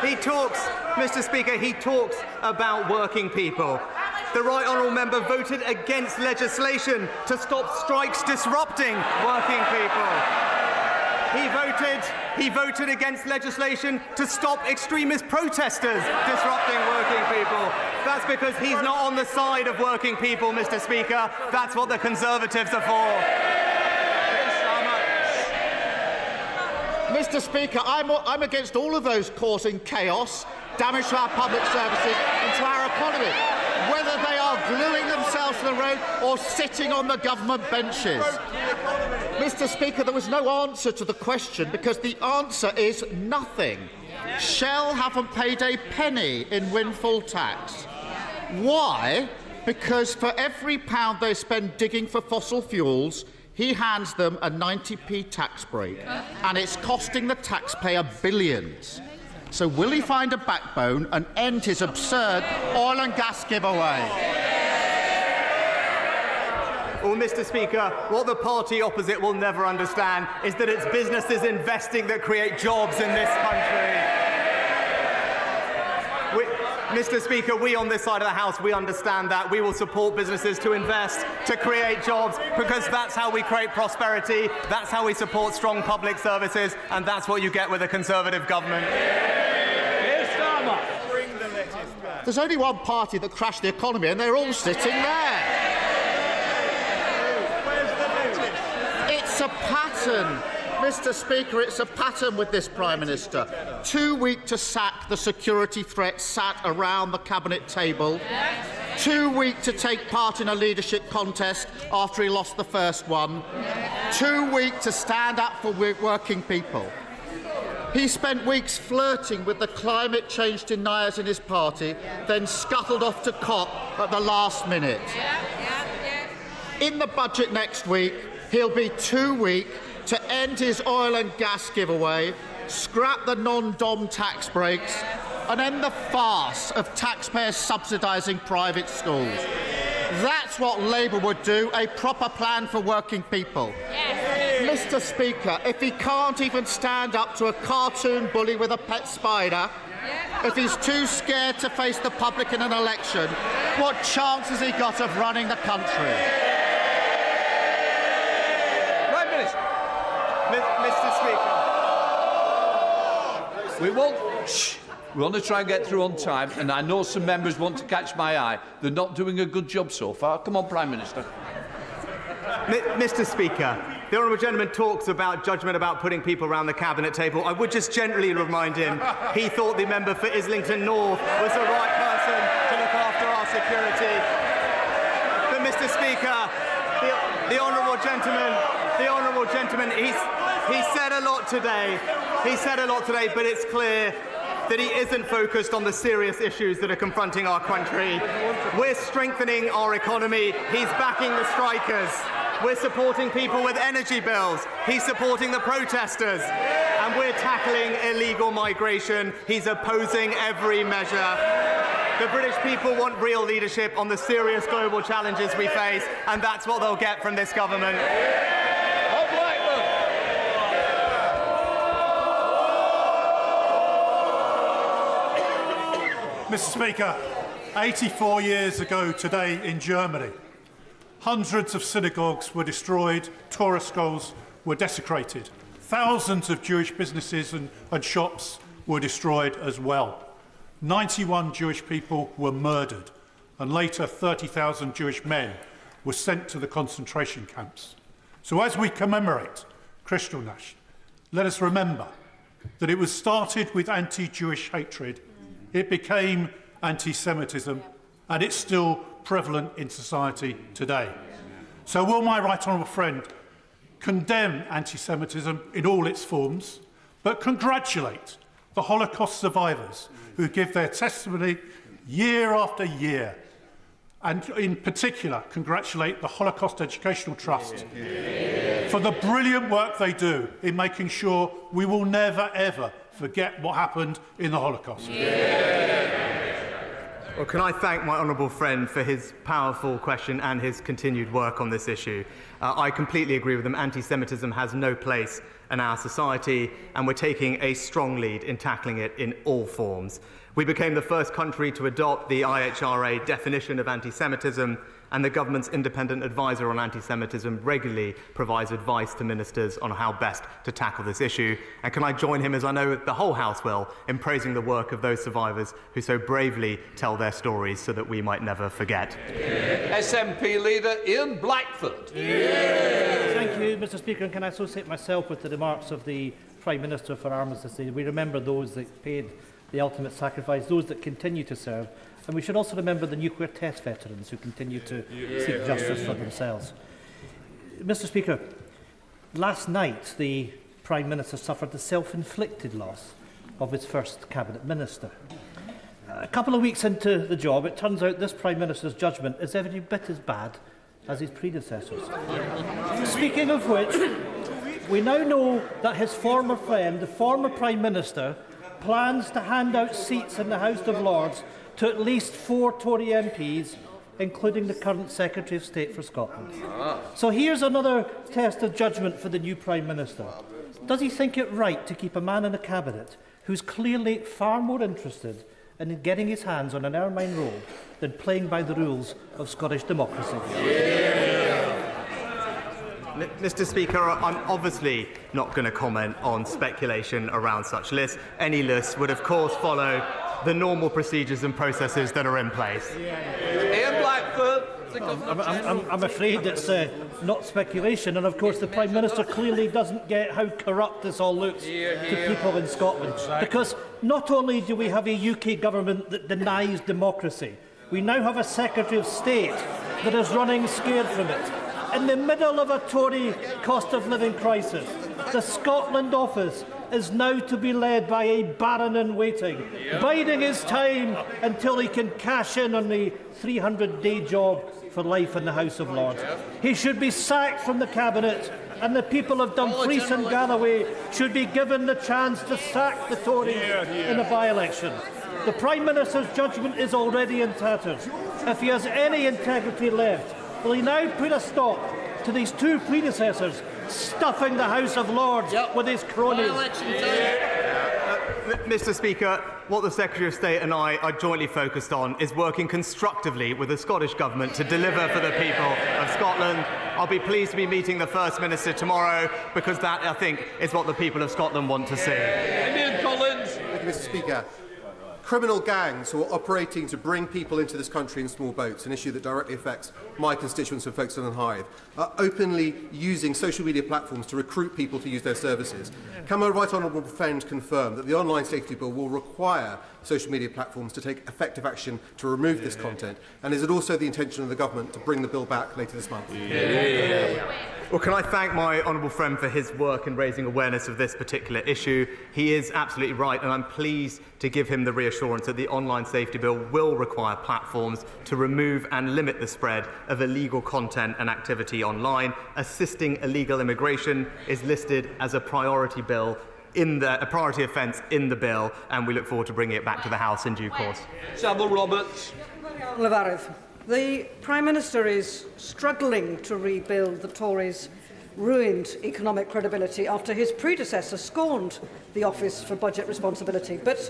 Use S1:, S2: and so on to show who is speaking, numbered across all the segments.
S1: Mr. Speaker, he talks about working people. The Right Honourable Member voted against legislation to stop strikes disrupting working people. He voted against legislation to stop extremist protesters disrupting working people. That's because he's not on the side of working people, Mr. Speaker. That's what the Conservatives are for.
S2: Mr. Speaker, I'm against all of those causing chaos, damage to our public services and to our economy, whether they are gluing themselves to the road or sitting on the government benches. Mr. Speaker, there was no answer to the question because the answer is nothing. Shell haven't paid a penny in windfall tax. Why? Because for every pound they spend digging for fossil fuels, he hands them a 90p tax break, and it's costing the taxpayer billions. So will he find a backbone and end his absurd oil and gas giveaway?
S1: Well, Mr. Speaker, what the party opposite will never understand is that it's businesses investing that create jobs in this country. Mr. Speaker, we on this side of the House, we understand that. We will support businesses to invest, to create jobs, because that's how we create prosperity, that's how we support strong public services, and that's what you get with a Conservative government.
S2: There's only one party that crashed the economy, and they're all sitting there. It's a pattern. Mr. Speaker, it's a pattern with this Prime Minister. Too weak to sack the security threat sat around the Cabinet table. Too weak to take part in a leadership contest after he lost the first one. Too weak to stand up for working people. He spent weeks flirting with the climate change deniers in his party, then scuttled off to COP at the last minute. In the budget next week, he'll be too weak to end his oil and gas giveaway, scrap the non-dom tax breaks, and end the farce of taxpayers subsidising private schools. That's what Labour would do, a proper plan for working people. Mr. Speaker, if he can't even stand up to a cartoon bully with a pet spider, if he's too scared to face the public in an election, what chance has he got of running the country?
S1: Mr. Speaker.
S3: We want to try and get through on time, and I know some members want to catch my eye. They're not doing a good job so far. Come on, Prime Minister.
S1: Mr. Speaker, the honourable gentleman talks about judgment about putting people around the Cabinet table. I would just gently remind him he thought the member for Islington North was the right person to look after our security. But, Mr. Speaker, the honourable gentleman, he said a lot today. But it's clear that he isn't focused on the serious issues that are confronting our country. We're strengthening our economy. He's backing the strikers. We're supporting people with energy bills. He's supporting the protesters. And we're tackling illegal migration. He's opposing every measure. The British people want real leadership on the serious global challenges we face, and that's what they'll get from this government.
S4: Mr. Speaker, 84 years ago today in Germany, hundreds of synagogues were destroyed, Torah scrolls were desecrated. Thousands of Jewish businesses and shops were destroyed as well. 91 Jewish people were murdered, and later 30,000 Jewish men were sent to the concentration camps. So as we commemorate Kristallnacht, let us remember that it was started with anti-Jewish hatred, it became anti-Semitism, and it's still prevalent in society today. So will my right honourable friend condemn anti-Semitism in all its forms, but congratulate the Holocaust survivors who give their testimony year after year, and in particular congratulate the Holocaust Educational Trust for the brilliant work they do in making sure we will never ever forget what happened in the Holocaust.
S1: Well, can I thank my honourable friend for his powerful question and his continued work on this issue. I completely agree with him. Anti-Semitism has no place in our society, and we're taking a strong lead in tackling it in all forms. We became the first country to adopt the IHRA definition of anti-Semitism, and the government's independent advisor on anti-Semitism regularly provides advice to ministers on how best to tackle this issue. And can I join him, as I know the whole House will, in praising the work of those survivors who so bravely tell their stories so that we might never forget.
S3: SNP leader Ian Blackford.
S5: Thank you, Mr Speaker. And can I associate myself with the remarks of the Prime Minister for Armistice? We remember those that paid the ultimate sacrifice, those that continue to serve, and we should also remember the nuclear test veterans who continue to seek justice for themselves. Mr Speaker, last night the Prime Minister suffered the self-inflicted loss of his first Cabinet Minister. A couple of weeks into the job, it turns out this Prime Minister's judgment is every bit as bad as his predecessors. Speaking of which, we now know that his former friend, the former Prime Minister, plans to hand out seats in the House of Lords to at least 4 Tory MPs, including the current Secretary of State for Scotland. So here's another test of judgment for the new Prime Minister. Does he think it right to keep a man in a cabinet who's clearly far more interested in getting his hands on an ermine robe than playing by the rules of Scottish democracy?
S1: Mr Speaker, I'm obviously not going to comment on speculation around such lists. Any list would, of course, follow the normal procedures and processes that are in place.
S3: Ian Blackford.
S5: I'm afraid it's not speculation, and of course the Prime Minister clearly doesn't get how corrupt this all looks to people in Scotland. Because not only do we have a UK government that denies democracy, we now have a Secretary of State that is running scared from it. In the middle of a Tory cost of living crisis, the Scotland office is now to be led by a baron-in-waiting, biding his time until he can cash in on the 300-day job for life in the House of Lords. He should be sacked from the Cabinet, and the people of Dumfries and Galloway should be given the chance to sack the Tories in a by-election. The Prime Minister's judgment is already in tatters. If he has any integrity left, will he now put a stop to these 2 predecessors stuffing the House of Lords with his cronies?
S1: Mr Speaker, what the Secretary of State and I are jointly focused on is working constructively with the Scottish Government to deliver for the people of Scotland. I'll be pleased to be meeting the First Minister tomorrow, because that, I think, is what the people of Scotland want to see.
S3: Ian Collins.
S6: Thank you, Mr Speaker. Criminal gangs who are operating to bring people into this country in small boats, an issue that directly affects my constituents of Folkestone and Hythe, are openly using social media platforms to recruit people to use their services. Can my right honourable friend confirm that the online safety bill will require social media platforms to take effective action to remove this content? And is it also the intention of the government to bring the bill back later this month?
S1: Well, can I thank my honourable friend for his work in raising awareness of this particular issue? He is absolutely right, and I'm pleased to give him the reassurance that the online safety bill will require platforms to remove and limit the spread of illegal content and activity online. Assisting illegal immigration is listed as a priority priority offence in the bill, and we look forward to bringing it back to the House in due course.
S3: Savile Roberts.
S7: The Prime Minister is struggling to rebuild the Tories' ruined economic credibility after his predecessor scorned the Office for Budget Responsibility. But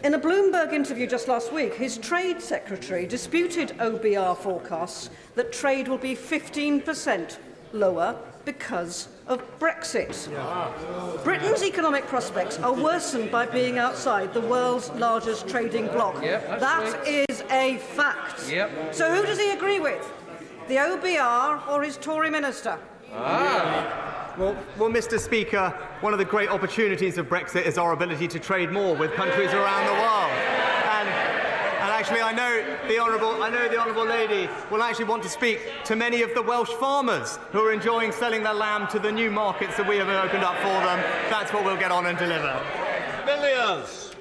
S7: in a Bloomberg interview just last week, his Trade Secretary disputed OBR forecasts that trade will be 15% lower because of Brexit. Britain's economic prospects are worsened by being outside the world's largest trading bloc. That is a fact. So who does he agree with? The OBR or his Tory minister?
S1: Well, Mr Speaker, one of the great opportunities of Brexit is our ability to trade more with countries around the world. And actually, I know the honourable lady will actually want to speak to many of the Welsh farmers who are enjoying selling their lamb to the new markets that we have opened up for them. That's what we'll get on and deliver.
S3: Villiers.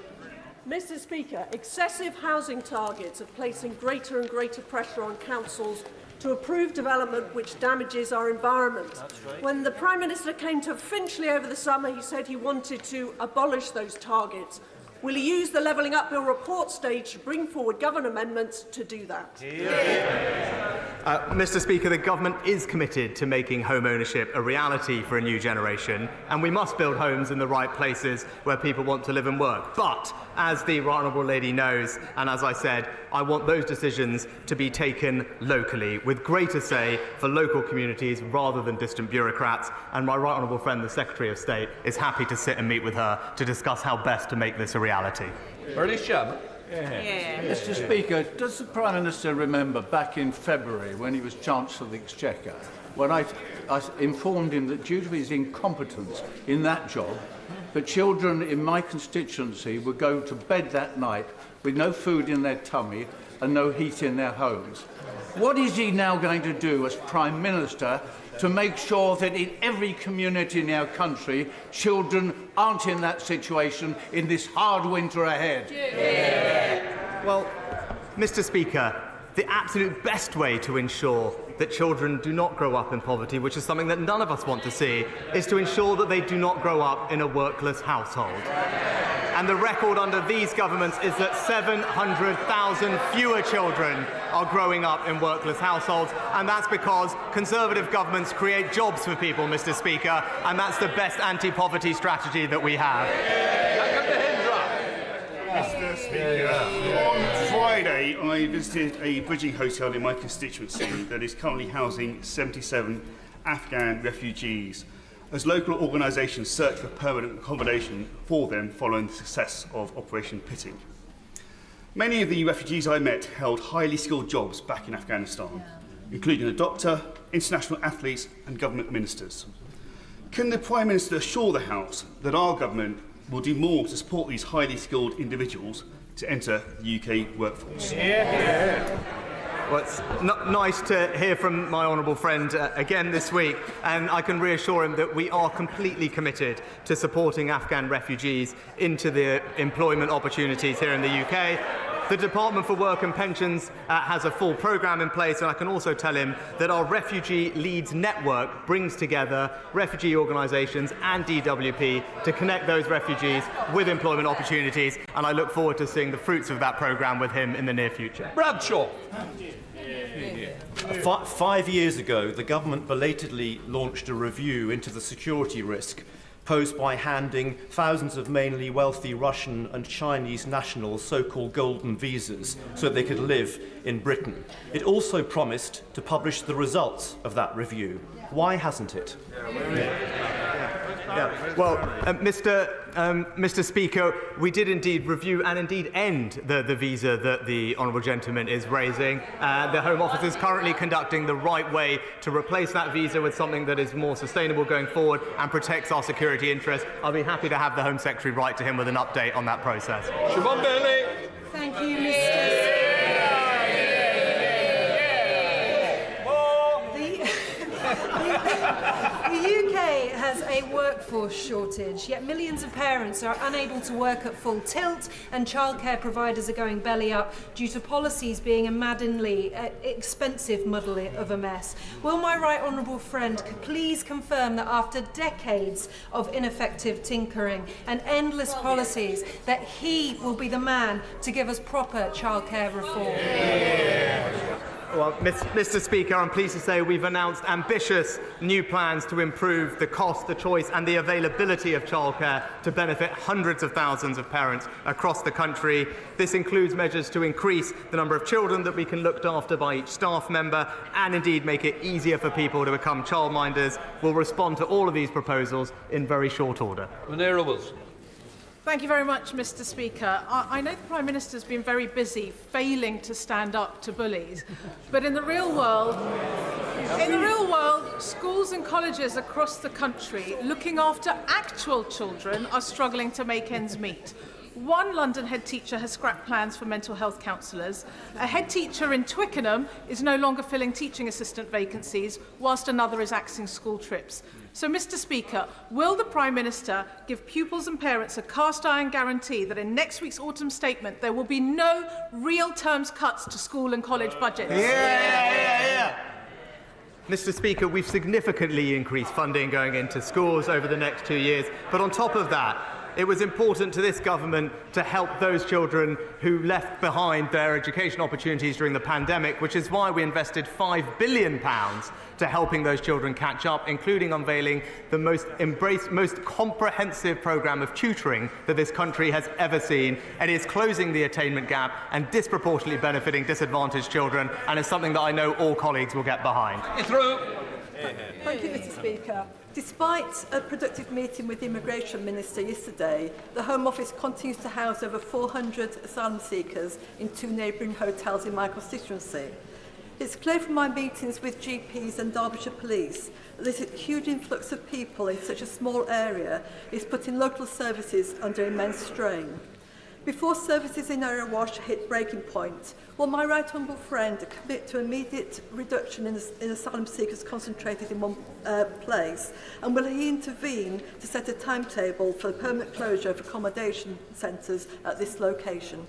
S8: Mr Speaker, excessive housing targets are placing greater and greater pressure on councils to approve development which damages our environment. When the Prime Minister came to Finchley over the summer, he said he wanted to abolish those targets. Will he use the Levelling Up Bill report stage to bring forward government amendments to do that?
S1: Mr. Speaker, the government is committed to making home ownership a reality for a new generation, and we must build homes in the right places where people want to live and work. But, as the Right Honourable Lady knows, and as I said, I want those decisions to be taken locally, with greater say for local communities rather than distant bureaucrats, and my Right Honourable friend, the Secretary of State, is happy to sit and meet with her to discuss how best to make this a reality.
S3: British Chairman.
S9: Mr. Speaker, does the Prime Minister remember back in February when he was Chancellor of the Exchequer, when I informed him that due to his incompetence in that job, the children in my constituency would go to bed that night with no food in their tummy and no heat in their homes? What is he now going to do as Prime Minister to make sure that in every community in our country, children aren't in that situation in this hard winter ahead?
S1: Well, Mr. Speaker, the absolute best way to ensure that children do not grow up in poverty, which is something that none of us want to see, is to ensure that they do not grow up in a workless household. And the record under these governments is that 700,000 fewer children are growing up in workless households, and that's because Conservative governments create jobs for people, Mr. Speaker, and that's the best anti-poverty strategy that we have.
S10: Mr. Speaker, on Friday I visited a bridging hotel in my constituency that is currently housing 77 Afghan refugees, as local organisations search for permanent accommodation for them following the success of Operation Pitting. Many of the refugees I met held highly skilled jobs back in Afghanistan, including a doctor, international athletes and government ministers. Can the Prime Minister assure the House that our government will do more to support these highly skilled individuals to enter the UK workforce?
S1: Well, it's nice to hear from my honourable friend again this week, and I can reassure him that we are completely committed to supporting Afghan refugees into the employment opportunities here in the UK. The Department for Work and Pensions has a full programme in place, and I can also tell him that our Refugee Leads Network brings together refugee organisations and DWP to connect those refugees with employment opportunities, and I look forward to seeing the fruits of that programme with him in the near future.
S3: Bradshaw.
S11: 5 years ago, the government belatedly launched a review into the security risk posed by handing thousands of mainly wealthy Russian and Chinese nationals so-called golden visas so that they could live in Britain. It also promised to publish the results of that review. Why hasn't it?
S1: Well, Mr. Speaker, we did indeed review and indeed end the visa that the honourable gentleman is raising. The Home Office is currently conducting the right way to replace that visa with something that is more sustainable going forward and protects our security interests. I'll be happy to have the Home Secretary write to him with an update on that process.
S3: Siobhan Bailey.
S12: Thank you, Mr. The UK has a workforce shortage, yet millions of parents are unable to work at full tilt, and childcare providers are going belly up due to policies being a maddeningly expensive muddle of a mess. Will my right honourable friend please confirm that after decades of ineffective tinkering and endless policies, that he will be the man to give us proper childcare reform?
S1: Well, Mr. Speaker, I'm pleased to say we've announced ambitious new plans to improve the cost, the choice and the availability of childcare to benefit hundreds of thousands of parents across the country. This includes measures to increase the number of children that we can look after by each staff member and indeed make it easier for people to become childminders. We'll respond to all of these proposals in very short order.
S3: Munira Wilson.
S13: Thank you very much, Mr. Speaker. I know the Prime Minister's been very busy failing to stand up to bullies, but in the real world, schools and colleges across the country looking after actual children are struggling to make ends meet. One London head teacher has scrapped plans for mental health counsellors. A head teacher in Twickenham is no longer filling teaching assistant vacancies, whilst another is axing school trips. So, Mr. Speaker, will the Prime Minister give pupils and parents a cast-iron guarantee that in next week's autumn statement there will be no real terms cuts to school and college budgets?
S1: Mr. Speaker, we've significantly increased funding going into schools over the next 2 years, but on top of that, it was important to this government to help those children who left behind their education opportunities during the pandemic, which is why we invested £5 billion to helping those children catch up, including unveiling the most comprehensive programme of tutoring that this country has ever seen. It is closing the attainment gap and disproportionately benefiting disadvantaged children, and it's something that I know all colleagues will get behind.
S14: Thank you, Mr. Speaker. Despite a productive meeting with the Immigration Minister yesterday, the Home Office continues to house over 400 asylum seekers in 2 neighbouring hotels in my constituency. It's clear from my meetings with GPs and Derbyshire Police that this huge influx of people in such a small area is putting local services under immense strain. Before services in Area Wash hit breaking point, will my right honourable friend commit to immediate reduction in asylum seekers concentrated in one place? And will he intervene to set a timetable for the permanent closure of accommodation centres at this location?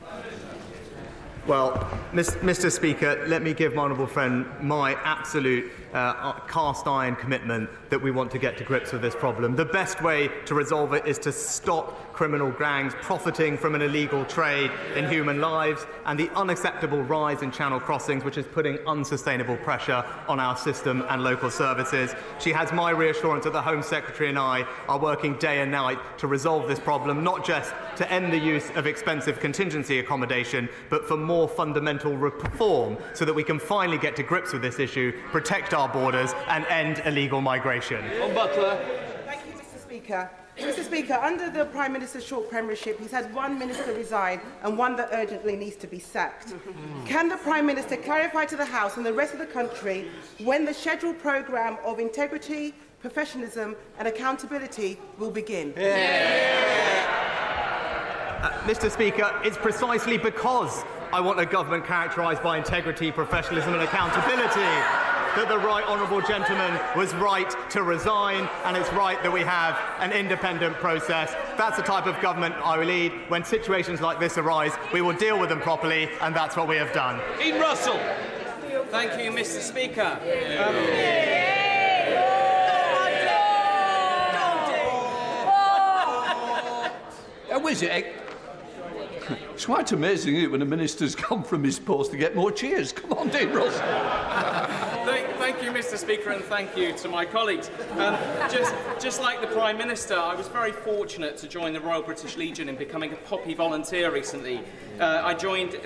S1: Well, Mr. Speaker, let me give my honourable friend my absolute cast-iron commitment that we want to get to grips with this problem. The best way to resolve it is to stop criminal gangs profiting from an illegal trade in human lives and the unacceptable rise in channel crossings, which is putting unsustainable pressure on our system and local services. She has my reassurance that the Home Secretary and I are working day and night to resolve this problem, not just to end the use of expensive contingency accommodation, but for more fundamental reform so that we can finally get to grips with this issue, protect our borders and end illegal migration.
S15: Butler. Thank you, Mr. Speaker. Mr. Speaker, under the Prime Minister's short premiership, he's had 1 minister resign and 1 that urgently needs to be sacked. Can the Prime Minister clarify to the House and the rest of the country when the scheduled programme of integrity, professionalism and accountability will begin?
S1: Mr. Speaker, it's precisely because I want a government characterised by integrity, professionalism and accountability that the right honourable gentleman was right to resign, and it's right that we have an independent process. That's the type of government I will lead. When situations like this arise, we will deal with them properly, and that's what we have done.
S3: Ian Russell.
S16: Thank you, Mr. Speaker.
S3: Is it? It's quite amazing, isn't it, when a minister's come from his post to get more cheers. Come on, Dean Russell.
S16: Thank you, Mr. Speaker, and thank you to my colleagues. Just like the Prime Minister, I was very fortunate to join the Royal British Legion in becoming a Poppy volunteer recently. I joined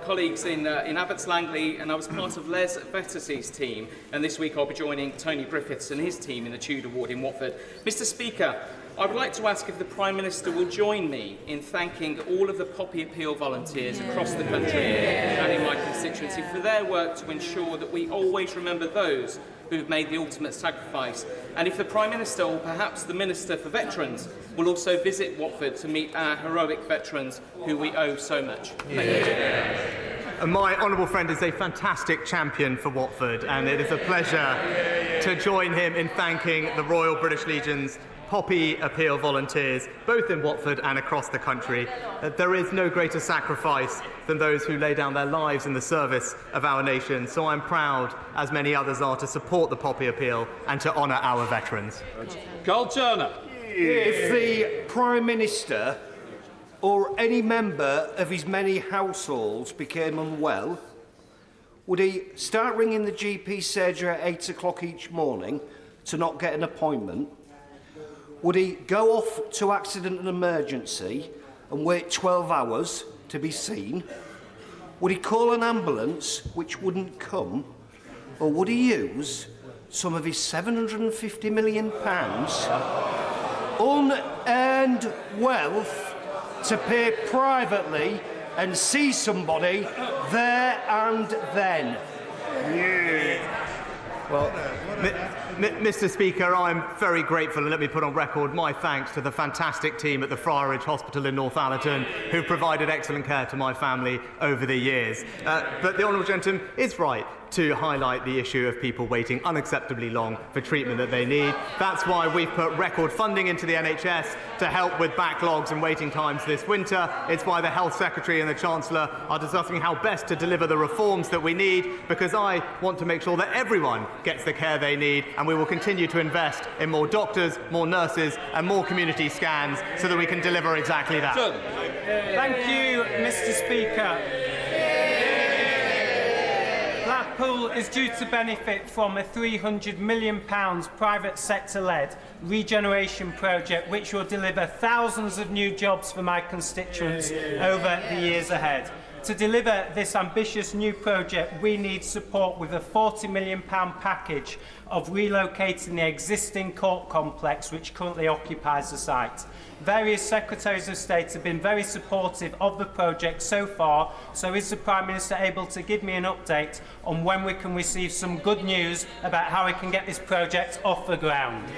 S16: colleagues in Abbots Langley, and I was part of Les Vetterse's team. And this week I'll be joining Tony Griffiths and his team in the Tudor ward in Watford. Mr. Speaker, I would like to ask if the Prime Minister will join me in thanking all of the Poppy Appeal volunteers across the country and in my constituency for their work to ensure that we always remember those who have made the ultimate sacrifice. And if the Prime Minister, or perhaps the Minister for Veterans, will also visit Watford to meet our heroic veterans who we owe so much. Thank you.
S1: And my honourable friend is a fantastic champion for Watford, and it is a pleasure to join him in thanking the Royal British Legion's Poppy Appeal volunteers, both in Watford and across the country. There is no greater sacrifice than those who lay down their lives in the service of our nation, so I'm proud, as many others are, to support the Poppy Appeal and to honour our veterans.
S3: Carl Turner.
S17: If the Prime Minister or any member of his many households became unwell, would he start ringing the GP surgery at 8 o'clock each morning to not get an appointment? Would he go off to accident and emergency and wait 12 hours to be seen? Would he call an ambulance which wouldn't come? Or would he use some of his £750 million unearned wealth to pay privately and see somebody there and then?
S1: Well, Mr. Speaker, I'm very grateful, and let me put on record my thanks to the fantastic team at the Friarage Hospital in Northallerton who provided excellent care to my family over the years. But the honourable gentleman is right to highlight the issue of people waiting unacceptably long for treatment that they need. That's why we've put record funding into the NHS to help with backlogs and waiting times this winter. It's why the Health Secretary and the Chancellor are discussing how best to deliver the reforms that we need, because I want to make sure that everyone gets the care they need, and we will continue to invest in more doctors, more nurses and more community scans so that we can deliver exactly that.
S18: Thank you, Mr. Speaker. Blackpool is due to benefit from a £300 million private sector-led regeneration project which will deliver thousands of new jobs for my constituents over the years ahead. To deliver this ambitious new project, we need support with a £40 million package of relocating the existing court complex which currently occupies the site. Various Secretaries of State have been very supportive of the project so far, so is the Prime Minister able to give me an update on when we can receive some good news about how we can get this project off the ground?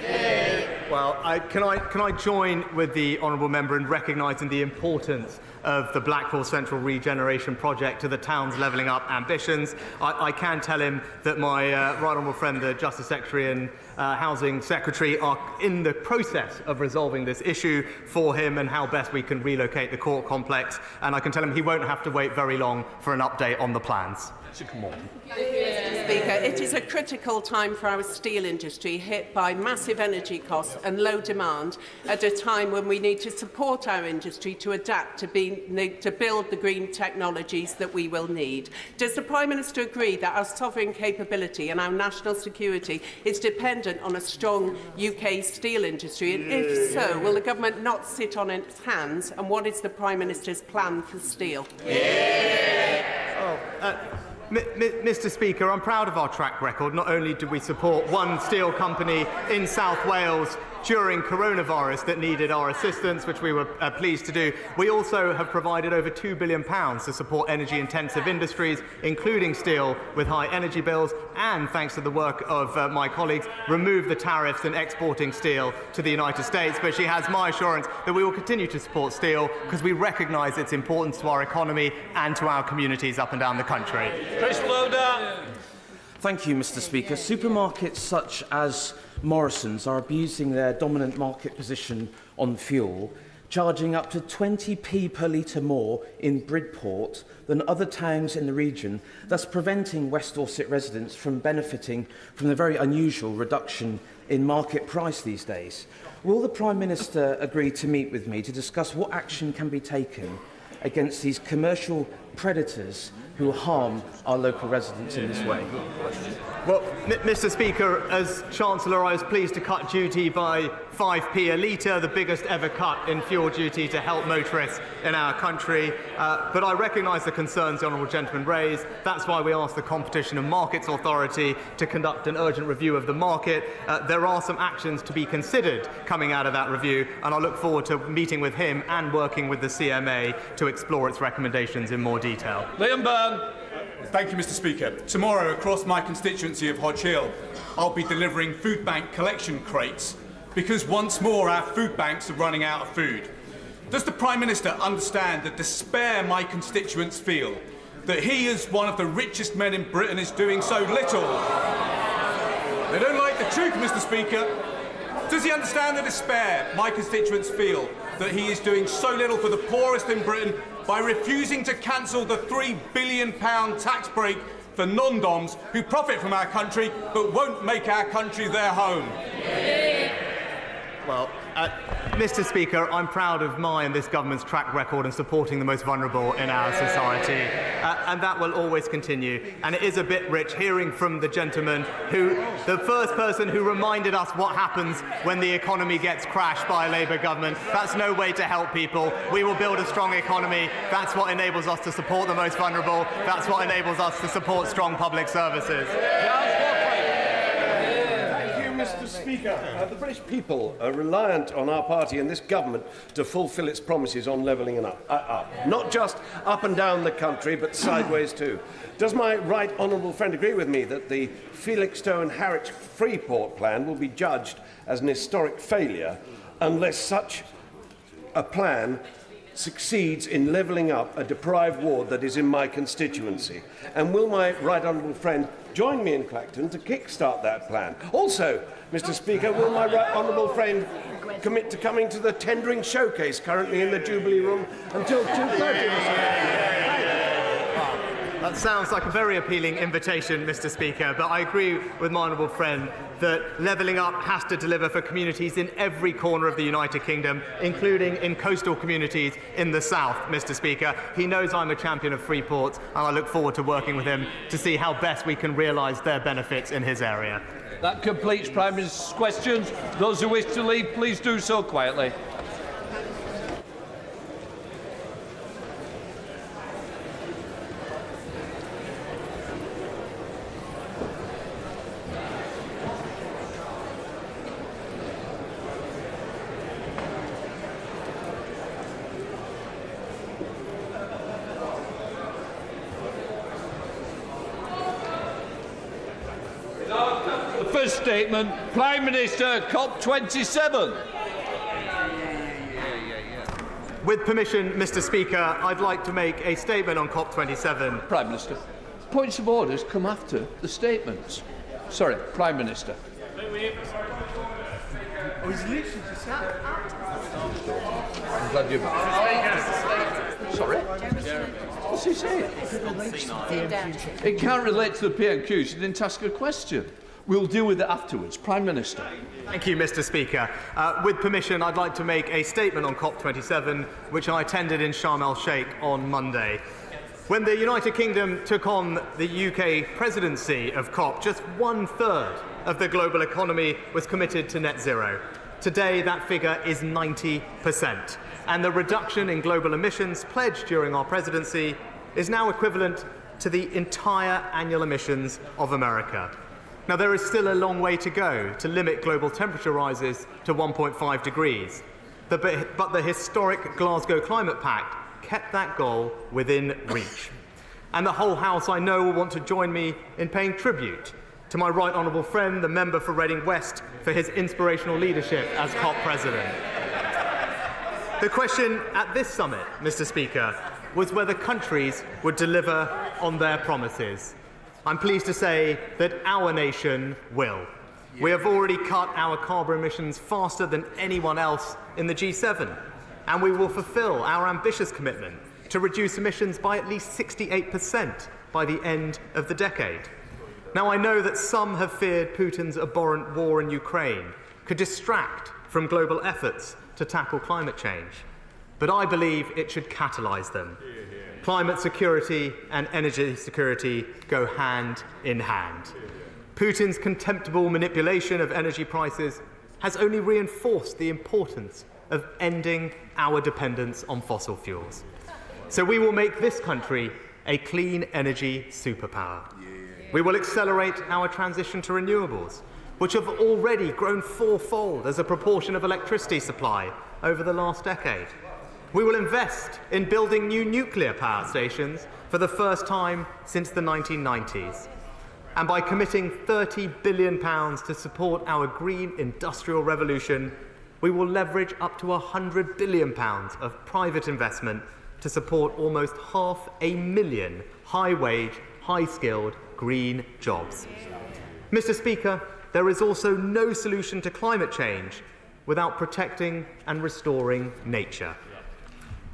S1: Well, can I join with the honourable member in recognising the importance of the Blackpool Central Regeneration Project to the town's levelling up ambitions. I can tell him that my right honourable friend, the Justice Secretary and Housing Secretary, are in the process of resolving this issue for him and how best we can relocate the court complex. And I can tell him he won't have to wait very long for an update on the plans.
S19: Thank you, Mr. Speaker. It is a critical time for our steel industry, hit by massive energy costs and low demand, at a time when we need to support our industry to adapt to build the green technologies that we will need. Does the Prime Minister agree that our sovereign capability and our national security is dependent on a strong UK steel industry? And if so, will the government not sit on its hands? And what is the Prime Minister's plan for steel?
S1: Mr. Speaker, I'm proud of our track record. Not only did we support one steel company in South Wales during coronavirus that needed our assistance, which we were pleased to do, we also have provided over £2 billion to support energy-intensive industries, including steel, with high energy bills, and, thanks to the work of my colleagues, remove the tariffs in exporting steel to the United States. But she has my assurance that we will continue to support steel because we recognise its importance to our economy and to our communities up and down the country.
S20: Chris Loader. Thank you, Mr. Speaker. Supermarkets such as Morrison's are abusing their dominant market position on fuel, charging up to 20p per litre more in Bridport than other towns in the region, thus preventing West Dorset residents from benefiting from the very unusual reduction in market price these days. Will the Prime Minister agree to meet with me to discuss what action can be taken against these commercial predators who harm our local residents in this way?
S1: Well, Mr. Speaker, as Chancellor, I was pleased to cut duty by 5p a litre, the biggest ever cut in fuel duty to help motorists in our country. But I recognise the concerns the honourable gentleman raised. That's why we asked the Competition and Markets Authority to conduct an urgent review of the market. There are some actions to be considered coming out of that review, and I look forward to meeting with him and working with the CMA to explore its recommendations in more detail.
S20: Liam Byrne.
S21: Thank you, Mr. Speaker. Tomorrow, across my constituency of Hodge Hill, I'll be delivering food bank collection crates because once more our food banks are running out of food. Does the Prime Minister understand the despair my constituents feel that he, as one of the richest men in Britain, is doing so little? They don't like the truth, Mr. Speaker. Does he understand the despair my constituents feel that he is doing so little for the poorest in Britain by refusing to cancel the £3 billion tax break for non-doms who profit from our country but won't make our country their home?
S1: Well, Mr. Speaker, I'm proud of my and this government's track record in supporting the most vulnerable in our society, and that will always continue. And it is a bit rich hearing from the gentleman who, the first person who reminded us what happens when the economy gets crashed by a Labour government. That's no way to help people. We will build a strong economy. That's what enables us to support the most vulnerable. That's what enables us to support strong public services.
S22: Mr. Speaker, the British people are reliant on our party and this government to fulfil its promises on levelling up. Not just up and down the country, but sideways too. Does my right honourable friend agree with me that the Felixstowe and Harwich Freeport plan will be judged as an historic failure unless such a plan succeeds in levelling up a deprived ward that is in my constituency? And will my right honourable friend join me in Clacton to kick-start that plan? Also, Mr. Speaker, will my right honourable friend commit to coming to the tendering showcase currently in the Jubilee Room until 2:30 this
S1: That sounds like a very appealing invitation, Mr. Speaker, but I agree with my honourable friend that levelling up has to deliver for communities in every corner of the United Kingdom, including in coastal communities in the south, Mr. Speaker. He knows I'm a champion of free ports, and I look forward to working with him to see how best we can realise their benefits in his area.
S3: That completes Prime Minister's questions. Those who wish to leave, please do so quietly. First statement, Prime Minister, COP27.
S1: With permission, Mr. Speaker, I'd like to make a statement on COP27.
S3: Prime Minister, points of orders come after the statements. Sorry, Prime Minister. I'm glad you're back. Sorry? What's he saying? It can't relate to the PMQs. You didn't ask a question. We'll deal with it afterwards. Prime Minister.
S1: Thank you, Mr. Speaker. With permission, I'd like to make a statement on COP27, which I attended in Sharm el-Sheikh on Monday. When the United Kingdom took on the UK presidency of COP, just 1/3 of the global economy was committed to net zero. Today, that figure is 90%. And the reduction in global emissions pledged during our presidency is now equivalent to the entire annual emissions of America. Now, there is still a long way to go to limit global temperature rises to 1.5 degrees. But the historic Glasgow Climate Pact kept that goal within reach. And the whole House, I know, will want to join me in paying tribute to my right honourable friend, the member for Reading West, for his inspirational leadership as COP President. The question at this summit, Mr. Speaker, was whether countries would deliver on their promises. I'm pleased to say that our nation will. We have already cut our carbon emissions faster than anyone else in the G7, and we will fulfil our ambitious commitment to reduce emissions by at least 68% by the end of the decade. Now, I know that some have feared Putin's abhorrent war in Ukraine could distract from global efforts to tackle climate change, but I believe it should catalyse them. Climate security and energy security go hand in hand. Putin's contemptible manipulation of energy prices has only reinforced the importance of ending our dependence on fossil fuels. So we will make this country a clean energy superpower. We will accelerate our transition to renewables, which have already grown fourfold as a proportion of electricity supply over the last decade. We will invest in building new nuclear power stations for the first time since the 1990s. And by committing £30 billion to support our green industrial revolution, we will leverage up to £100 billion of private investment to support almost 500,000 high-wage, high-skilled green jobs. Mr. Speaker, there is also no solution to climate change without protecting and restoring nature.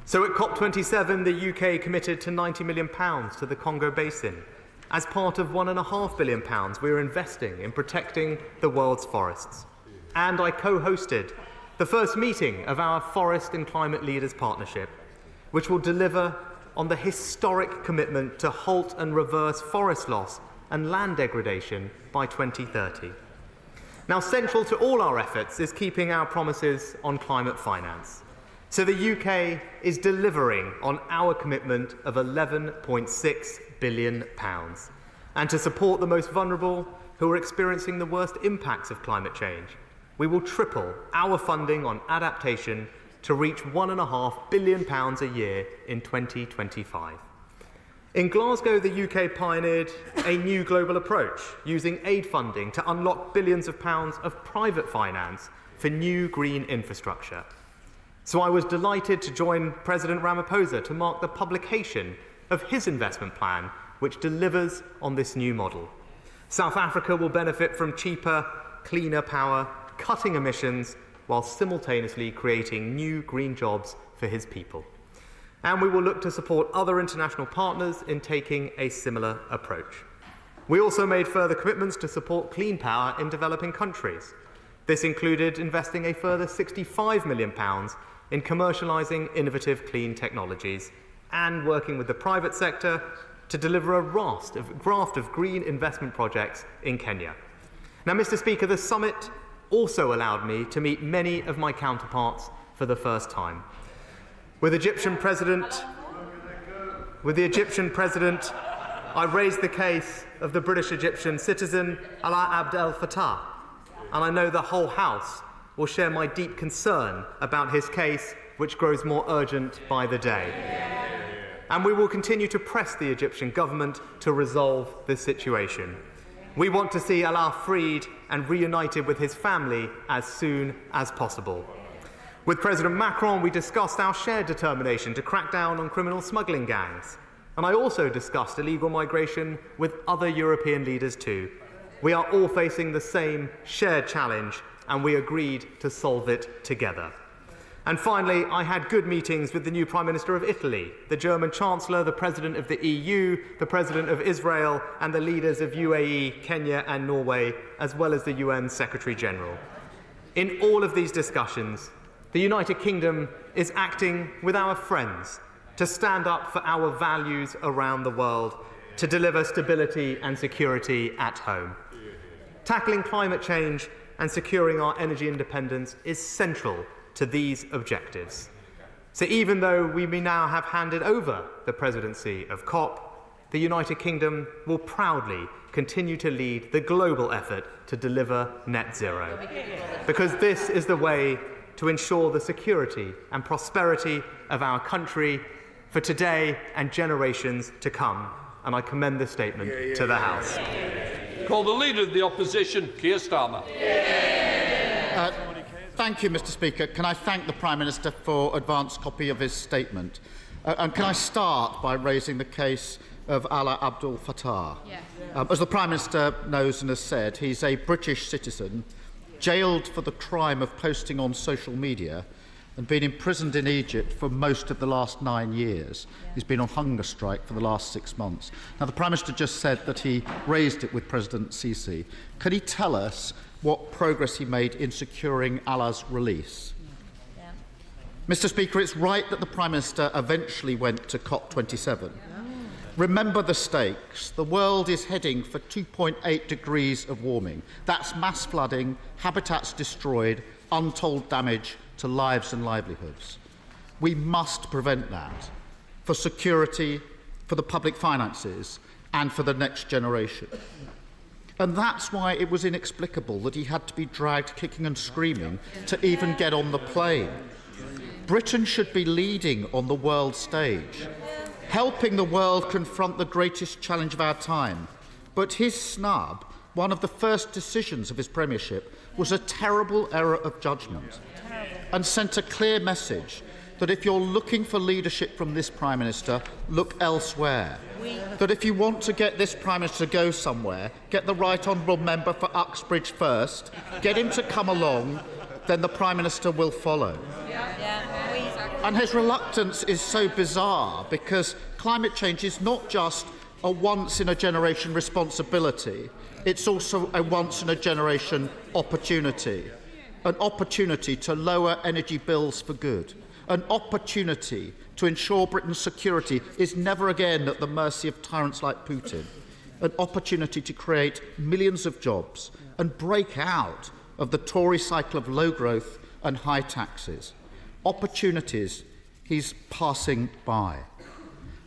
S1: So at COP27, the UK committed to £90 million to the Congo Basin. As part of £1.5 billion, we are investing in protecting the world's forests. And I co-hosted the first meeting of our Forest and Climate Leaders Partnership, which will deliver on the historic commitment to halt and reverse forest loss and land degradation by 2030. Now, central to all our efforts is keeping our promises on climate finance. So the UK is delivering on our commitment of £11.6 billion. And to support the most vulnerable who are experiencing the worst impacts of climate change, we will triple our funding on adaptation to reach £1.5 billion a year in 2025. In Glasgow, the UK pioneered a new global approach, using aid funding to unlock billions of pounds of private finance for new green infrastructure. So I was delighted to join President Ramaphosa to mark the publication of his investment plan, which delivers on this new model. South Africa will benefit from cheaper, cleaner power, cutting emissions, while simultaneously creating new green jobs for his people. And we will look to support other international partners in taking a similar approach. We also made further commitments to support clean power in developing countries. This included investing a further £65 million in commercialising innovative clean technologies and working with the private sector to deliver a raft of green investment projects in Kenya. Now, Mr. Speaker, the summit also allowed me to meet many of my counterparts for the first time. With the Egyptian President, I raised the case of the British-Egyptian citizen Alaa Abd El Fattah, and I know the whole House will share my deep concern about his case, which grows more urgent by the day. And we will continue to press the Egyptian government to resolve this situation. We want to see Alaa freed and reunited with his family as soon as possible. With President Macron, we discussed our shared determination to crack down on criminal smuggling gangs. And I also discussed illegal migration with other European leaders too. We are all facing the same shared challenge, and we agreed to solve it together. And finally, I had good meetings with the new Prime Minister of Italy, the German Chancellor, the President of the EU, the President of Israel, and the leaders of UAE, Kenya and Norway, as well as the UN Secretary-General. In all of these discussions, the United Kingdom is acting with our friends to stand up for our values around the world, to deliver stability and security at home. Tackling climate change and securing our energy independence is central to these objectives. So even though we may now have handed over the presidency of COP, the United Kingdom will proudly continue to lead the global effort to deliver net zero. Because this is the way to ensure the security and prosperity of our country for today and generations to come. And I commend this statement to the House.
S3: Call the Leader of the Opposition, Keir Starmer.
S2: Thank you, Mr. Speaker. Can I thank the Prime Minister for advance copy of his statement? And can I start by raising the case of Alaa Abd Fattah? Yes. As the Prime Minister knows and has said, he's a British citizen, jailed for the crime of posting on social media and been imprisoned in Egypt for most of the last 9 years. Yeah. He's been on hunger strike for the last 6 months. Now, the Prime Minister just said that he raised it with President Sisi. Can he tell us what progress he made in securing Alaa's release? Yeah. Mr. Speaker, it's right that the Prime Minister eventually went to COP27. Remember the stakes. The world is heading for 2.8 degrees of warming. That's mass flooding, habitats destroyed, untold damage to lives and livelihoods. We must prevent that for security, for the public finances, and for the next generation. And that's why it was inexplicable that he had to be dragged kicking and screaming to even get on the plane. Britain should be leading on the world stage, helping the world confront the greatest challenge of our time. But his snub, one of the first decisions of his premiership, was a terrible error of judgment and sent a clear message that if you're looking for leadership from this Prime Minister, look elsewhere. That if you want to get this Prime Minister to go somewhere, get the Right Honourable Member for Uxbridge first, get him to come along, then the Prime Minister will follow. And his reluctance is so bizarre because climate change is not just a once-in-a-generation responsibility, it's also a once-in-a-generation opportunity. An opportunity to lower energy bills for good. An opportunity to ensure Britain's security is never again at the mercy of tyrants like Putin. An opportunity to create millions of jobs and break out of the Tory cycle of low growth and high taxes. Opportunities he's passing by.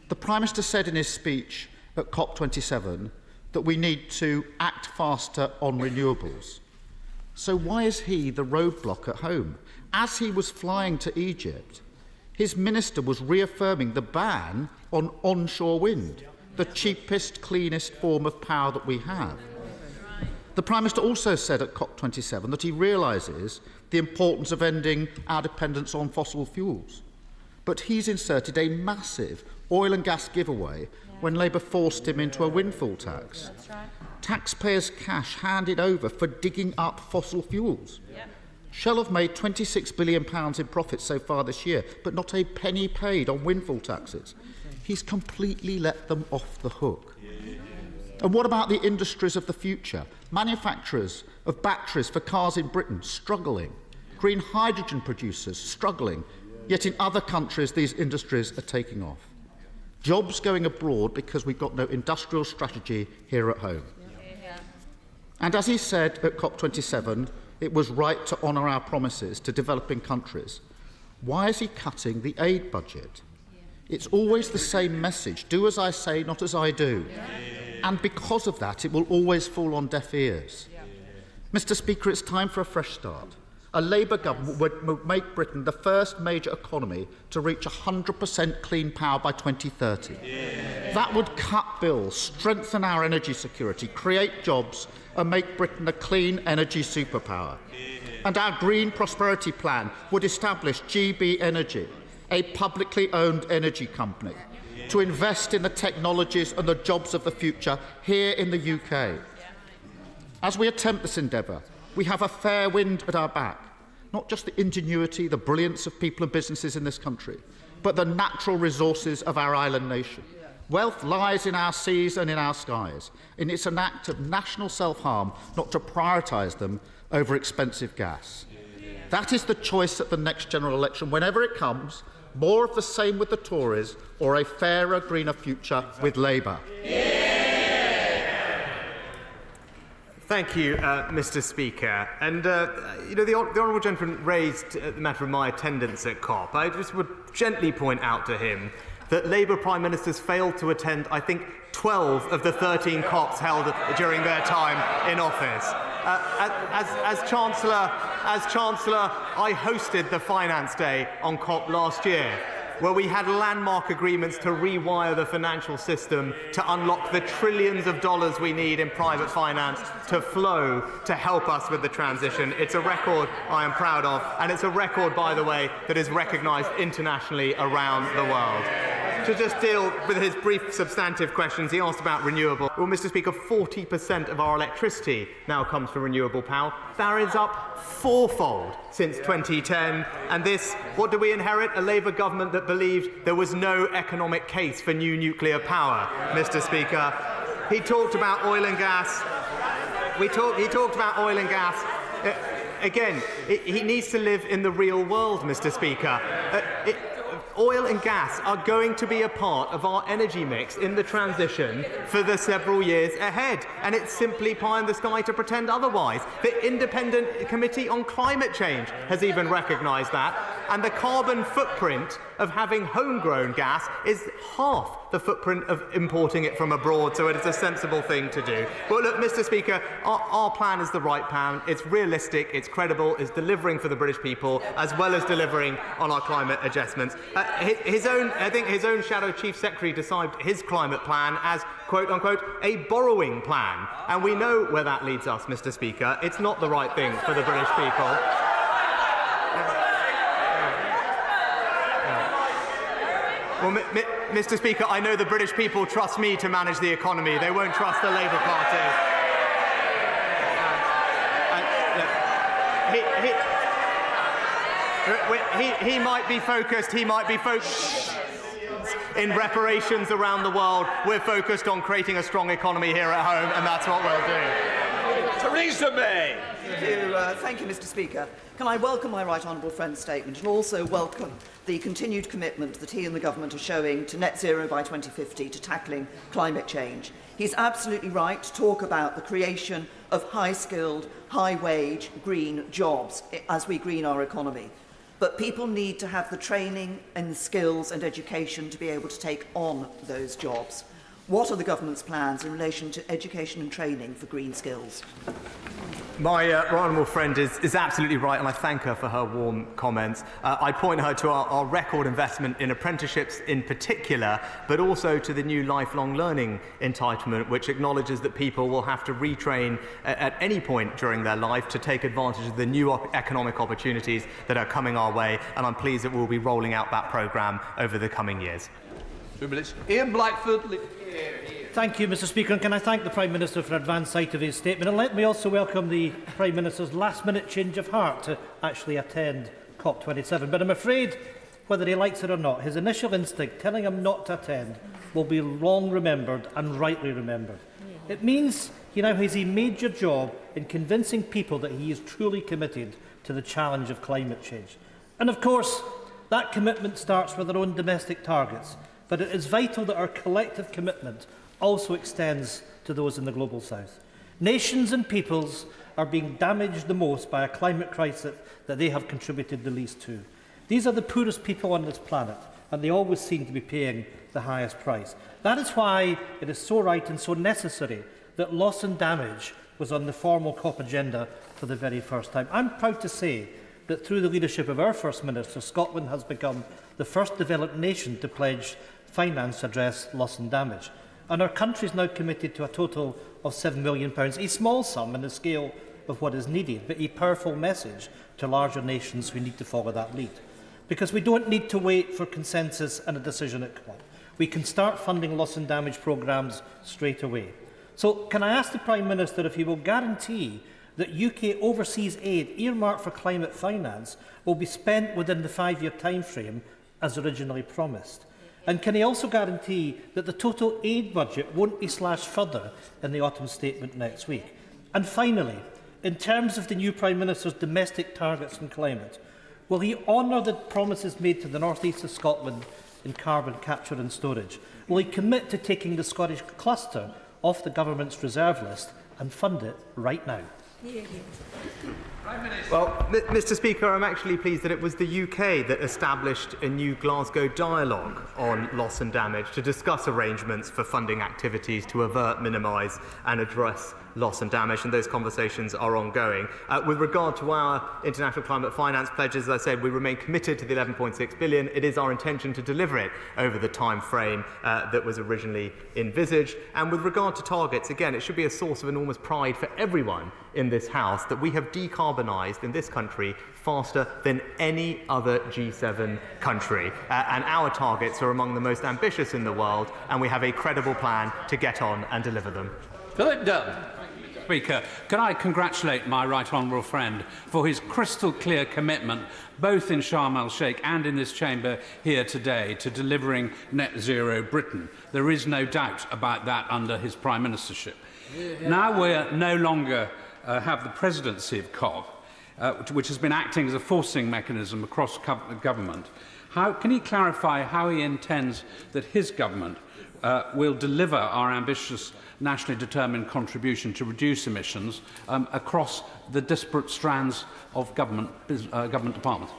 S2: The Prime Minister said in his speech at COP27 that we need to act faster on renewables. So why is he the roadblock at home? As he was flying to Egypt, his minister was reaffirming the ban on onshore wind, the cheapest, cleanest form of power that we have. The Prime Minister also said at COP27 that he realises the importance of ending our dependence on fossil fuels. But he's inserted a massive oil and gas giveaway when Labour forced him into a windfall tax. That's right. Taxpayers' cash handed over for digging up fossil fuels. Shell have made £26 billion in profits so far this year, but not a penny paid on windfall taxes. He's completely let them off the hook. And what about the industries of the future? Manufacturers of batteries for cars in Britain struggling. Green hydrogen producers struggling. Yet in other countries, these industries are taking off. Jobs going abroad because we've got no industrial strategy here at home. And as he said at COP27, it was right to honour our promises to developing countries. Why is he cutting the aid budget? It's always the same message: do as I say, not as I do. And because of that, it will always fall on deaf ears. Mr. Speaker, it's time for a fresh start. A Labour government would make Britain the first major economy to reach 100% clean power by 2030. That would cut bills, strengthen our energy security, create jobs and make Britain a clean energy superpower. And our Green Prosperity Plan would establish GB Energy, a publicly owned energy company, to invest in the technologies and the jobs of the future here in the UK. As we attempt this endeavour, we have a fair wind at our back, not just the ingenuity, the brilliance of people and businesses in this country, but the natural resources of our island nation. Wealth lies in our seas and in our skies, and it's an act of national self-harm not to prioritise them over expensive gas. That is the choice at the next general election, whenever it comes: more of the same with the Tories or a fairer, greener future with Labour.
S1: Thank you, Mr. Speaker. And, the Honourable Gentleman raised the matter of my attendance at COP. I just would gently point out to him that Labour Prime Ministers failed to attend, I think, 12 of the 13 COPs held during their time in office. As Chancellor, I hosted the Finance Day on COP last year, where we had landmark agreements to rewire the financial system to unlock the trillions of dollars we need in private finance to flow to help us with the transition. It's a record I am proud of, and it's a record, by the way, that is recognised internationally around the world. To just deal with his brief substantive questions, he asked about renewable. Well, Mr. Speaker, 40% of our electricity now comes from renewable power. That is up fourfold since 2010. And this, what do we inherit? A Labour government that believed there was no economic case for new nuclear power, Mr. Speaker. He talked about oil and gas. He talked about oil and gas. Again, he needs to live in the real world, Mr. Speaker. Oil and gas are going to be a part of our energy mix in the transition for the several years ahead, and it's simply pie in the sky to pretend otherwise. The Independent Committee on Climate Change has even recognised that, and the carbon footprint of having homegrown gas is half the footprint of importing it from abroad, so it is a sensible thing to do. But look, Mr. Speaker, our plan is the right plan. It's realistic, it's credible, it's delivering for the British people, as well as delivering on our climate adjustments. I think his own Shadow Chief Secretary described his climate plan as, quote unquote, a borrowing plan. And we know where that leads us, Mr. Speaker. It's not the right thing for the British people. Well, Mr. Speaker, I know the British people trust me to manage the economy. They won't trust the Labour Party. He might be focused in reparations around the world. We're focused on creating a strong economy here at home, and that's what we'll do.
S22: Theresa May.
S4: Thank you, Mr. Speaker. Can I welcome my right honourable friend's statement and also welcome the continued commitment that he and the government are showing to net zero by 2050 to tackling climate change. He's absolutely right to talk about the creation of high-skilled, high-wage green jobs as we green our economy. But people need to have the training and the skills and education to be able to take on those jobs. What are the government's plans in relation to education and training for green skills?
S1: My right honourable friend is absolutely right, and I thank her for her warm comments. I point her to our record investment in apprenticeships in particular, but also to the new lifelong learning entitlement, which acknowledges that people will have to retrain at any point during their life to take advantage of the new economic opportunities that are coming our way, and I'm pleased that we'll be rolling out that programme over the coming years.
S3: 2 minutes. Ian Blackford. Here.
S5: Thank you, Mr Speaker, and can I thank the Prime Minister for advance sight of his statement, and let me also welcome the Prime Minister's last-minute change of heart to actually attend COP27. But I'm afraid, whether he likes it or not, his initial instinct telling him not to attend will be long remembered and rightly remembered. It means he now has a major job in convincing people that he is truly committed to the challenge of climate change. And of course, that commitment starts with our own domestic targets, but it is vital that our collective commitment also extends to those in the global south. Nations and peoples are being damaged the most by a climate crisis that they have contributed the least to. These are the poorest people on this planet, and they always seem to be paying the highest price. That is why it is so right and so necessary that loss and damage was on the formal COP agenda for the very first time. I'm proud to say that through the leadership of our First Minister, Scotland has become the first developed nation to pledge finance to address loss and damage. And our country is now committed to a total of £7 million, a small sum in the scale of what is needed, but a powerful message to larger nations who need to follow that lead. Because we don't need to wait for consensus and a decision at COP. We can start funding loss and damage programmes straight away. So can I ask the Prime Minister if he will guarantee that UK overseas aid earmarked for climate finance will be spent within the 5-year timeframe as originally promised? And can he also guarantee that the total aid budget won't be slashed further in the autumn statement next week? And finally, in terms of the new Prime Minister's domestic targets on climate, will he honour the promises made to the North East of Scotland in carbon capture and storage? Will he commit to taking the Scottish cluster off the government's reserve list and fund it right now?
S1: Well, Mr Speaker, I'm actually pleased that it was the UK that established a new Glasgow dialogue on loss and damage to discuss arrangements for funding activities to avert, minimise and address loss and damage, and those conversations are ongoing. With regard to our international climate finance pledges, as I said, we remain committed to the £11.6 billion. It is our intention to deliver it over the time frame that was originally envisaged. And with regard to targets, again, it should be a source of enormous pride for everyone in this House that we have decarbonised in this country faster than any other G7 country. And our targets are among the most ambitious in the world, and we have a credible plan to get on and deliver them.
S3: Philip Dunn.
S6: Speaker, can I congratulate my right honourable friend for his crystal clear commitment, both in Sharm el-Sheikh and in this chamber here today, to delivering net zero Britain. There is no doubt about that under his prime ministership. Now we no longer have the presidency of COP, which has been acting as a forcing mechanism across government. Can he clarify how he intends that his government will deliver our ambitious nationally determined contribution to reduce emissions across the disparate strands of government departments?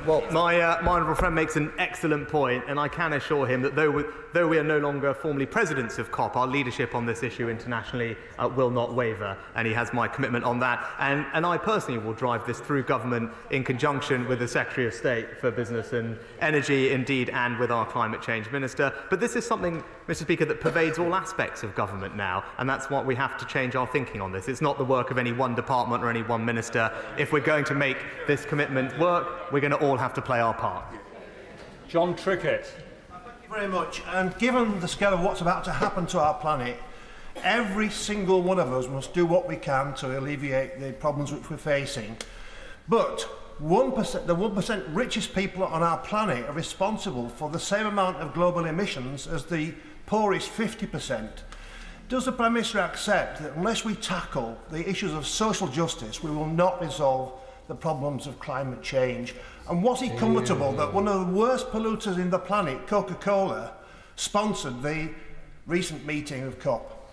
S1: Well, my honourable friend makes an excellent point, and I can assure him that though we are no longer formally presidents of COP, our leadership on this issue internationally will not waver, and he has my commitment on that. And I personally will drive this through government in conjunction with the Secretary of State for Business and Energy, indeed, and with our Climate Change Minister. But this is something, Mr Speaker, that pervades all aspects of government now, and that's why we have to change our thinking on this. It's not the work of any one department or any one minister. If we're going to make this commitment work, we're going to all have to play our part.
S23: John Trickett. Thank you very much. And given the scale of what's about to happen to our planet, every single one of us must do what we can to alleviate the problems which we're facing. But the 1% richest people on our planet are responsible for the same amount of global emissions as the poorest 50%. Does the Prime Minister accept that unless we tackle the issues of social justice, we will not resolve the problems of climate change? And was he comfortable that one of the worst polluters in the planet, Coca-Cola, sponsored the recent meeting of COP?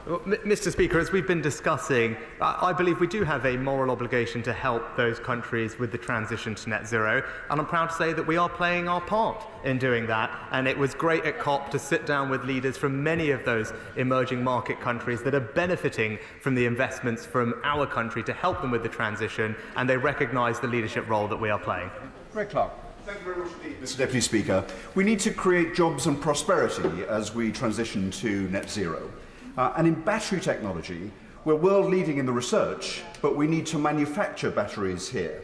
S1: Well, Mr Speaker, as we've been discussing, I believe we do have a moral obligation to help those countries with the transition to net zero, and I'm proud to say that we are playing our part in doing that. And it was great at COP to sit down with leaders from many of those emerging market countries that are benefiting from the investments from our country to help them with the transition, and they recognise the leadership role that we are playing.
S3: Greg Clark.
S24: Thank you very much indeed, Mr Deputy Speaker. We need to create jobs and prosperity as we transition to net zero. And in battery technology, we're world leading in the research, but we need to manufacture batteries here.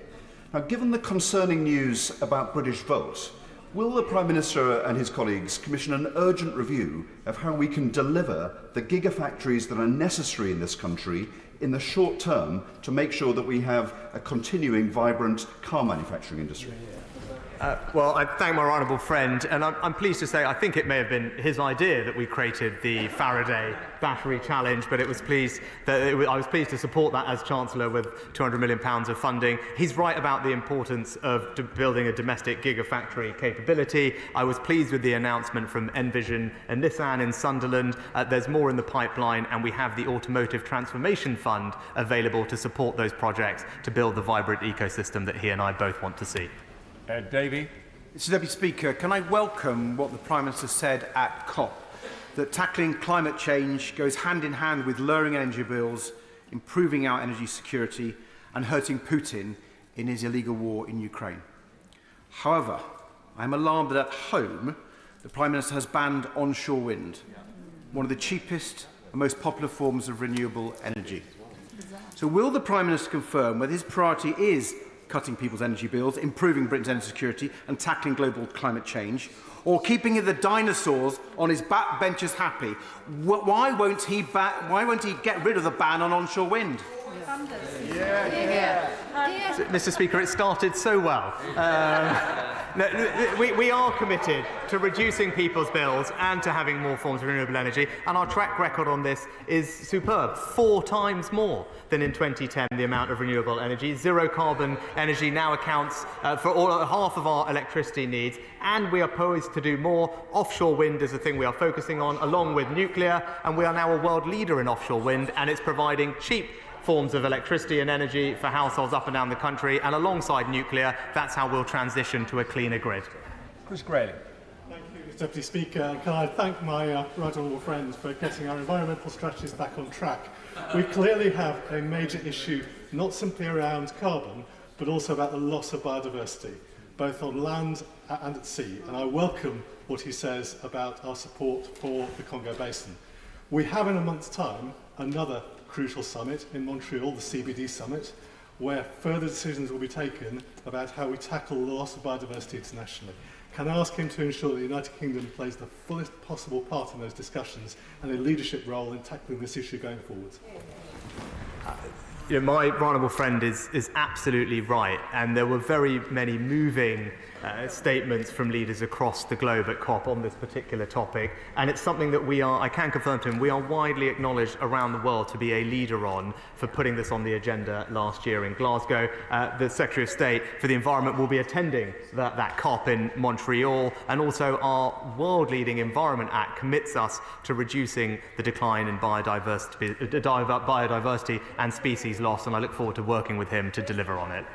S24: Now, given the concerning news about British Volt, Will the Prime Minister and his colleagues commission an urgent review of how we can deliver the gigafactories that are necessary in this country in the short term to make sure that we have a continuing vibrant car manufacturing industry?
S1: Well, I thank my honourable friend, and I'm pleased to say I think it may have been his idea that we created the Faraday Battery Challenge, but I was pleased to support that as Chancellor with £200 million of funding. He's right about the importance of building a domestic gigafactory capability. I was pleased with the announcement from Envision and Nissan in Sunderland. There's more in the pipeline, and we have the Automotive Transformation Fund available to support those projects to build the vibrant ecosystem that he and I both want to see.
S7: Davey. Mr Deputy Speaker, can I welcome what the Prime Minister said at COP, that tackling climate change goes hand in hand with lowering energy bills, improving our energy security and hurting Putin in his illegal war in Ukraine. However, I am alarmed that at home the Prime Minister has banned onshore wind, one of the cheapest and most popular forms of renewable energy. So will the Prime Minister confirm whether his priority is cutting people's energy bills, improving Britain's energy security and tackling global climate change, or keeping the dinosaurs on his backbenches happy? Why won't he get rid of the ban on onshore wind?
S1: Mr Speaker, it started so well. We are committed to reducing people's bills and to having more forms of renewable energy, and our track record on this is superb. 4 times more than in 2010, the amount of renewable energy. Zero carbon energy now accounts for half of our electricity needs, and we are poised to do more. Offshore wind is the thing we are focusing on, along with nuclear, and we are now a world leader in offshore wind, and it's providing cheap forms of electricity and energy for households up and down the country, and alongside nuclear, that's how we'll transition to a cleaner grid.
S7: Chris Grayling.
S8: Thank you, Mr Deputy Speaker. Can I thank my right honourable friends for getting our environmental strategies back on track. We clearly have a major issue, not simply around carbon, but also about the loss of biodiversity, both on land and at sea. And I welcome what he says about our support for the Congo Basin. We have in a month's time another crucial summit in Montreal, the CBD summit, where further decisions will be taken about how we tackle the loss of biodiversity internationally. Can I ask him to ensure that the United Kingdom plays the fullest possible part in those discussions and a leadership role in tackling this issue going forward?
S1: My honourable friend is absolutely right, and there were very many moving statements from leaders across the globe at COP on this particular topic, and it's something that I can confirm to him, we are widely acknowledged around the world to be a leader on for putting this on the agenda last year in Glasgow. The Secretary of State for the Environment will be attending that COP in Montreal, and also our world-leading Environment Act commits us to reducing the decline in biodiversity and species loss, and I look forward to working with him to deliver on it.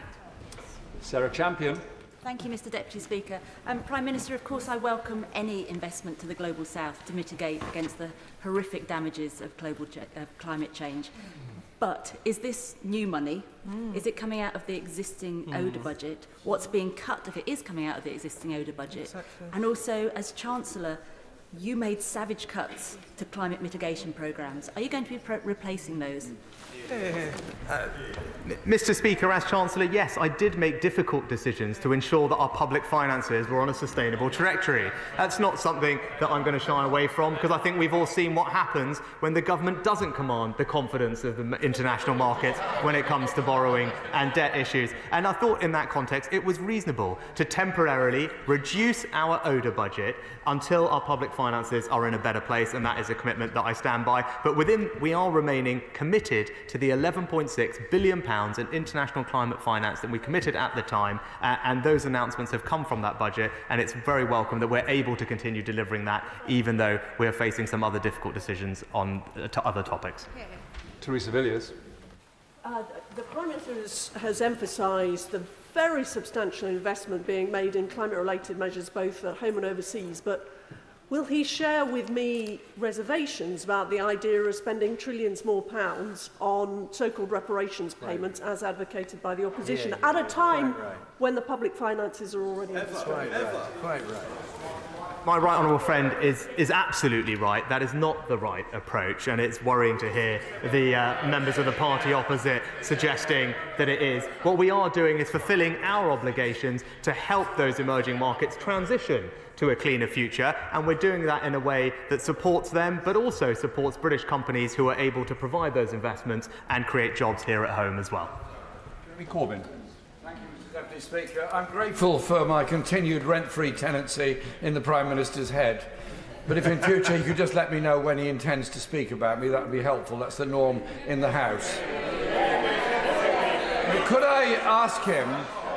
S3: Sarah Champion.
S9: Thank you, Mr Deputy Speaker. Prime Minister, of course I welcome any investment to the Global South to mitigate against the horrific damages of climate change. But is this new money? Is it coming out of the existing ODA budget? What's being cut if it is coming out of the existing ODA budget? Exactly. And also, as Chancellor, you made savage cuts to climate mitigation programmes. Are you going to be replacing those?
S1: Mr Speaker, as Chancellor, yes, I did make difficult decisions to ensure that our public finances were on a sustainable trajectory. That's not something that I'm going to shy away from, because I think we've all seen what happens when the government doesn't command the confidence of the international markets when it comes to borrowing and debt issues. And I thought in that context it was reasonable to temporarily reduce our ODA budget until our public finances are in a better place, and that is a commitment that I stand by. But we are remaining committed to the £11.6 billion in international climate finance that we committed at the time, and those announcements have come from that budget, and it's very welcome that we're able to continue delivering that, even though we're facing some other difficult decisions on other topics.
S3: Teresa Villiers.
S10: The Prime Minister has emphasised the very substantial investment being made in climate-related measures both at home and overseas, but will he share with me reservations about the idea of spending trillions more pounds on so-called reparations payments as advocated by the opposition at a time when the public finances are already in distress?
S7: Quite right.
S1: right honourable friend is absolutely right. That is not the right approach, and it's worrying to hear the members of the party opposite suggesting that it is. What we are doing is fulfilling our obligations to help those emerging markets transition to a cleaner future, and we're doing that in a way that supports them, but also supports British companies who are able to provide those investments and create jobs here at home as well.
S3: Jeremy Corbyn. Deputy Speaker, I'm grateful for my continued rent-free tenancy in the Prime Minister's head. But if in future he could just let me know when he intends to speak about me, that would be helpful. That's the norm in the House. But could I ask him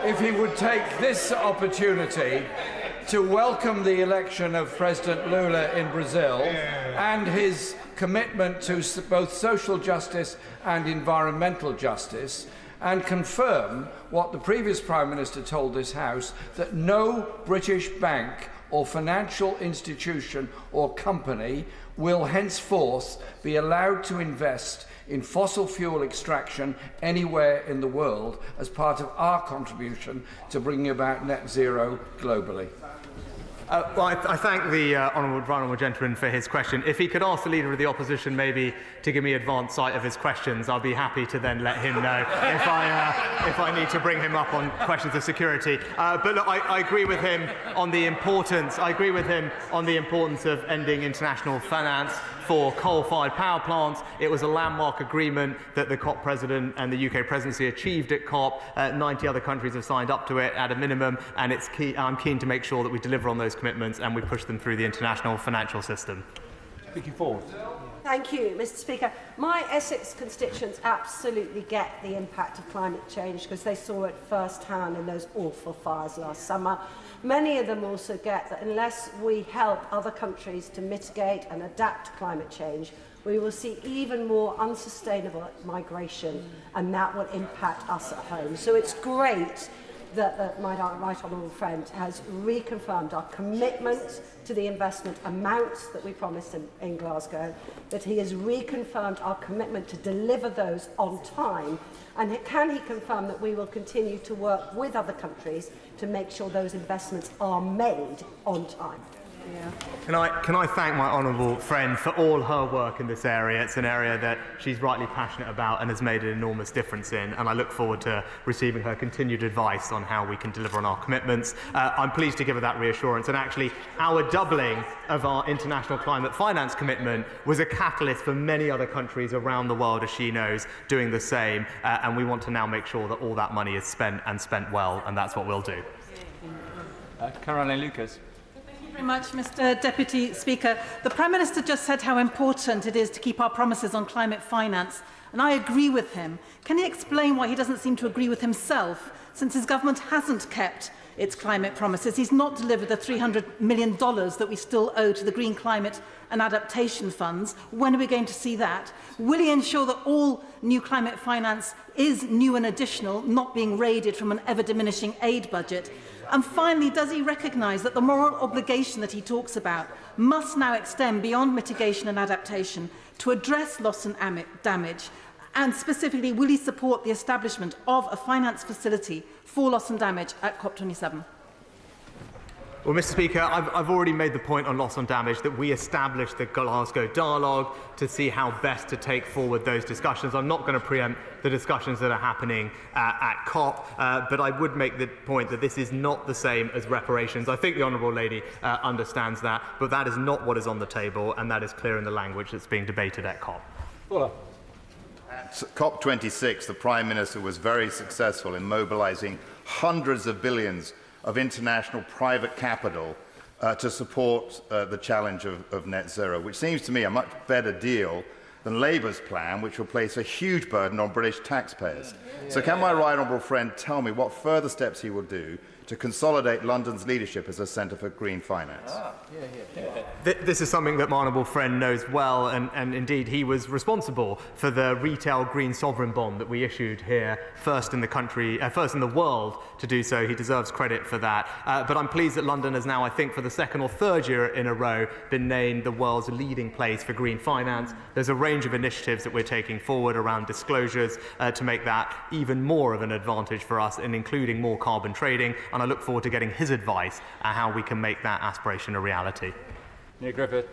S3: if he would take this opportunity to welcome the election of President Lula in Brazil and his commitment to both social justice and environmental justice, and confirm what the previous Prime Minister told this House, that no British bank or financial institution or company will henceforth be allowed to invest in fossil fuel extraction anywhere in the world as part of our contribution to bringing about net zero globally.
S1: Well, I thank the honourable gentleman for his question. If he could ask the Leader of the Opposition maybe to give me advance sight of his questions, I'll be happy to then let him know if I need to bring him up on questions of security. But look, I agree with him on the importance. I agree with him on the importance of ending international finance for coal-fired power plants. It was a landmark agreement that the COP President and the UK Presidency achieved at COP. 90 other countries have signed up to it at a minimum, and it's key. I'm keen to make sure that we deliver on those commitments and we push them through the international financial system.
S3: Speaking forward.
S11: Thank you, Mr. Speaker. My Essex constituents absolutely get the impact of climate change because they saw it firsthand in those awful fires last summer. Many of them also get that unless we help other countries to mitigate and adapt to climate change, we will see even more unsustainable migration, and that will impact us at home. So it's great that my right honourable friend has reconfirmed our commitment to the investment amounts that we promised in Glasgow, that he has reconfirmed our commitment to deliver those on time, and can he confirm that we will continue to work with other countries to make sure those investments are made on time?
S1: Can I thank my honourable friend for all her work in this area. It's an area that she's rightly passionate about and has made an enormous difference in, and I look forward to receiving her continued advice on how we can deliver on our commitments. I'm pleased to give her that reassurance, and actually our doubling of our international climate finance commitment was a catalyst for many other countries around the world, as she knows, doing the same, and we want to now make sure that all that money is spent and spent well, and that's what we'll do.
S12: Caroline Lucas.
S13: Very much, Mr. Deputy Speaker. The Prime Minister just said how important it is to keep our promises on climate finance, and I agree with him. Can he explain why he doesn't seem to agree with himself, since his government hasn't kept its climate promises? He's not delivered the $300 million that we still owe to the Green Climate and Adaptation Funds. When are we going to see that? Will he ensure that all new climate finance is new and additional, not being raided from an ever-diminishing aid budget? And finally, does he recognise that the moral obligation that he talks about must now extend beyond mitigation and adaptation to address loss and damage? And specifically, will he support the establishment of a finance facility for loss and damage at COP27?
S1: Well, Mr. Speaker, I've already made the point on loss and damage that we established the Glasgow dialogue to see how best to take forward those discussions. I'm not going to preempt the discussions that are happening at COP, but I would make the point that this is not the same as reparations. I think the Honourable Lady understands that, but that is not what is on the table, and that is clear in the language that's being debated at COP.
S3: Lula.
S14: At COP26, the Prime Minister was very successful in mobilising hundreds of billions of international private capital to support the challenge of net zero, which seems to me a much better deal than Labour's plan, which will place a huge burden on British taxpayers. So can my right honourable friend tell me what further steps he will do to consolidate London's leadership as a centre for green finance?
S1: This is something that my honourable friend knows well, and indeed he was responsible for the retail green sovereign bond that we issued here, first in the country, first in the world to do so. He deserves credit for that. But I'm pleased that London has now, I think, for the second or third year in a row, been named the world's leading place for green finance. There's a range of initiatives that we're taking forward around disclosures to make that even more of an advantage for us, and including more carbon trading. and I look forward to getting his advice on how we can make that aspiration a reality.
S12: Neil Griffith.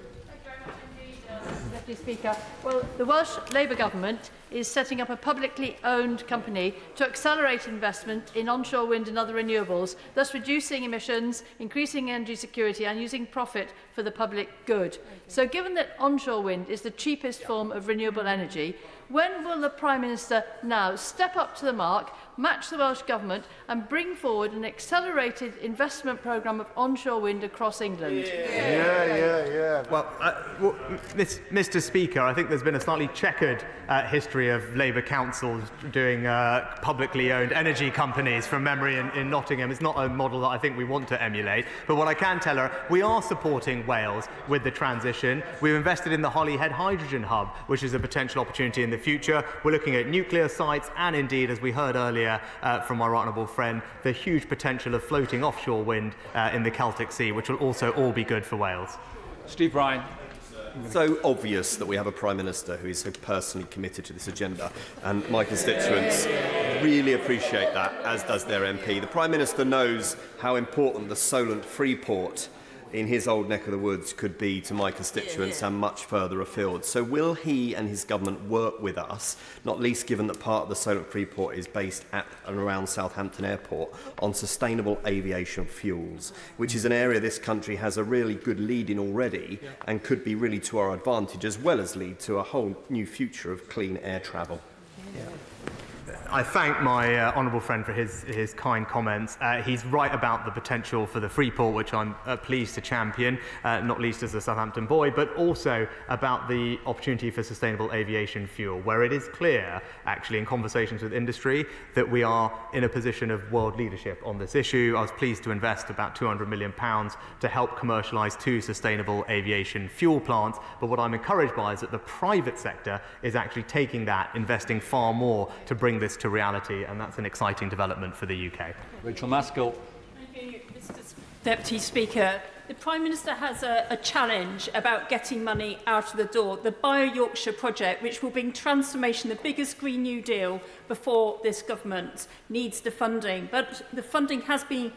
S15: Deputy Speaker. Well, the Welsh Labour Government is setting up a publicly owned company to accelerate investment in onshore wind and other renewables, thus reducing emissions, increasing energy security and using profit for the public good. So given that onshore wind is the cheapest form of renewable energy, when will the Prime Minister now step up to the mark, match the Welsh Government and bring forward an accelerated investment programme of onshore wind across England?
S1: Well, Mr. Speaker, I think there's been a slightly checkered history of Labour councils doing publicly owned energy companies from memory in Nottingham. It's not a model that I think we want to emulate. But what I can tell her, we are supporting Wales with the transition. We've invested in the Holyhead Hydrogen Hub, which is a potential opportunity in the future. We're looking at nuclear sites and indeed, as we heard earlier from our honourable friend, the huge potential of floating offshore wind in the Celtic Sea, which will also all be good for Wales.
S12: Steve Ryan.
S16: So obvious that we have a Prime Minister who is so personally committed to this agenda, and my constituents really appreciate that, as does their MP. The Prime Minister knows how important the Solent Freeport in his old neck of the woods could be to my constituents and much further afield. So will he and his government work with us, not least given that part of the Solent Freeport is based at and around Southampton Airport, on sustainable aviation fuels, which is an area this country has a really good lead in already and could be really to our advantage, as well as lead to a whole new future of clean air travel?
S1: I thank my honourable friend for his kind comments. He's right about the potential for the Freeport, which I'm pleased to champion, not least as a Southampton boy, but also about the opportunity for sustainable aviation fuel, where it is clear, actually, in conversations with industry, that we are in a position of world leadership on this issue. I was pleased to invest about £200 million to help commercialise 2 sustainable aviation fuel plants, but what I'm encouraged by is that the private sector is actually taking that, investing far more to bring this to reality, and that's an exciting development for the UK.
S12: Rachel Maskell.
S17: Thank you, Mr. Deputy Speaker. The Prime Minister has a challenge about getting money out of the door. The Yorkshire project, which will bring transformation, the biggest Green New Deal before this government, needs the funding. But the funding has been